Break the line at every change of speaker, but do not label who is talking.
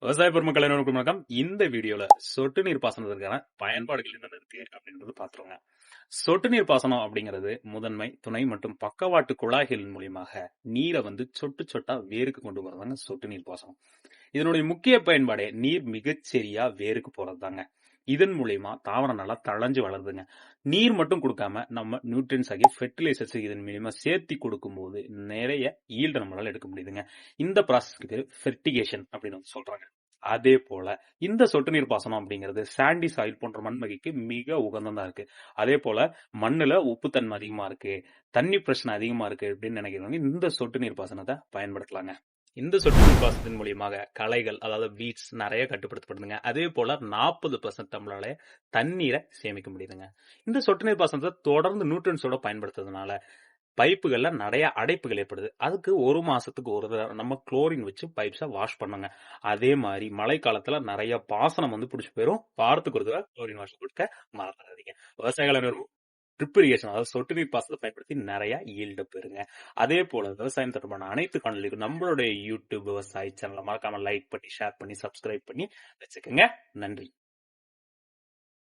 விவசாய பெருமக்கள் அனைவருக்கும் வணக்கம். இந்த வீடியோல சொட்டு நீர் பாசனத்திற்கான பயன்பாடுகள் என்னென்ன இருக்கு அப்படின்றது பாத்துருவோங்க. சொட்டு நீர் பாசனம் அப்படிங்கிறது முதன்மை, துணை மற்றும் பக்கவாட்டு குழாய்களின் மூலியமாக நீரை சொட்டு சொட்டா வேருக்கு கொண்டு வரதாங்க சொட்டு நீர் பாசனம். இதனுடைய முக்கிய பயன்பாடே நீர் மிகச்சரியா வேருக்கு போறதுதாங்க. இதன் மூலியமா தாவரம் நல்லா தழைஞ்சு வளருதுங்க. நீர் மட்டும் கொடுக்காம நம்ம நியூட்ரியன்ஸ் ஆகிய ஃபெர்டிலைசர்ஸ் இதன் மூலியமா சேர்த்தி கொடுக்கும்போது நிறைய ஈல்டு நம்மளால எடுக்க முடியுதுங்க. இந்த ப்ராசஸ்க்கு பேரு ஃபெர்டிகேஷன் அப்படின்னு சொல்றாங்க. அதே போல இந்த சொட்டு நீர் பாசனம் அப்படிங்கிறது சாண்டி சாயில் போன்ற மண் வகைக்கு மிக உகந்ததா இருக்கு. அதே போல மண்ணுல உப்புத்தன்மை அதிகமா இருக்கு, தண்ணி பிரச்சனை அதிகமா இருக்கு அப்படின்னு நினைக்கிறவங்க இந்த சொட்டு நீர் பாசனத்தை பயன்படுத்தலாங்க. இந்த சொட்டு நீர் பாசனத்தின் மூலியமாக களைகள் அதாவது வீட்ஸ் நிறைய கட்டுப்படுத்தப்படுதுங்க. அதே போல 40% நம்மளால தண்ணீரை சேமிக்க முடியுதுங்க. இந்த சொட்டு நீர் பாசனத்தை தொடர்ந்து நியூட்ரியன்ஸோட பயன்படுத்துறதுனால பைப்புகள்ல நிறைய அடைப்புகள் ஏற்படுது. அதுக்கு 1 மாசத்துக்கு ஒரு தடவை நம்ம குளோரின் வச்சு பைப்ஸை வாஷ் பண்ணுங்க. அதே மாதிரி மழை காலத்துல நிறைய பாசனம் பிடிச்சு போயிரும். வாரத்துக்கு ஒரு தடவை குளோரின் வாஷ் கொடுக்க மறந்துடாதீங்க. விவசாயிகள் அனைவரும் ட்ரிப் இரிகேஷன் அதாவது சொட்டு நீர் பாசனத்தை பயன்படுத்தி நிறைய ஈல்டு பெறுங்க. அதே போல விவசாயம் தொடர்பான அனைத்து காணொலிக்கும் நம்மளுடைய யூடியூப் விவசாய சேனலை மறக்காம லைக் பண்ணி, ஷேர் பண்ணி, சப்ஸ்கிரைப் பண்ணி வச்சுக்கோங்க. நன்றி.